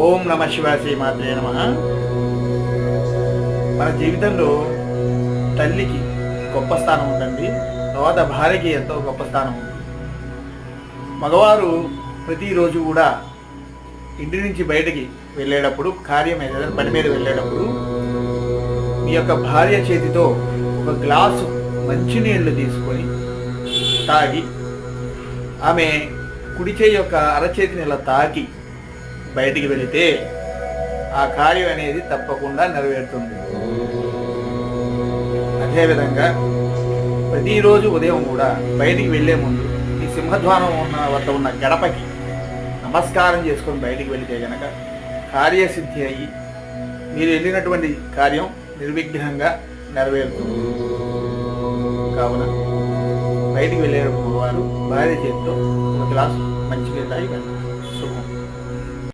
ఓం నమ శివాయ శ్రీమాత్రే నమ. మన జీవితంలో తల్లికి గొప్ప స్థానం ఉంటుంది, తర్వాత భార్యకి ఎంతో గొప్ప స్థానం ఉంది. మగవారు ప్రతిరోజు కూడా ఇంటి నుంచి బయటకి వెళ్ళేటప్పుడు, కార్యం ఏదైనా పని మీద వెళ్ళేటప్పుడు మీ యొక్క భార్య చేతితో ఒక గ్లాసు మంచినీళ్ళు తీసుకొని తాగి, ఆమె కుడి చేయి యొక్క అరచేతిని ఇలా తాకి బయటికి వెళితే ఆ కార్యం అనేది తప్పకుండా నెరవేరుతుంది. అదేవిధంగా ప్రతిరోజు ఉదయం కూడా బయటికి వెళ్ళే ముందు ఈ సింహద్వారం వద్ద ఉన్న గడపకి నమస్కారం చేసుకొని బయటికి వెళితే కనుక కార్యసిద్ధి అయ్యి మీరు వెళ్ళినటువంటి కార్యం నిర్విఘ్నంగా నెరవేరుతుంది. కావున బయటికి వెళ్ళేటప్పుడు వారు భార్య చేతితో ఒక గ్లాసు మంచినీళ్ళు తాగి వెళ్ళాలి.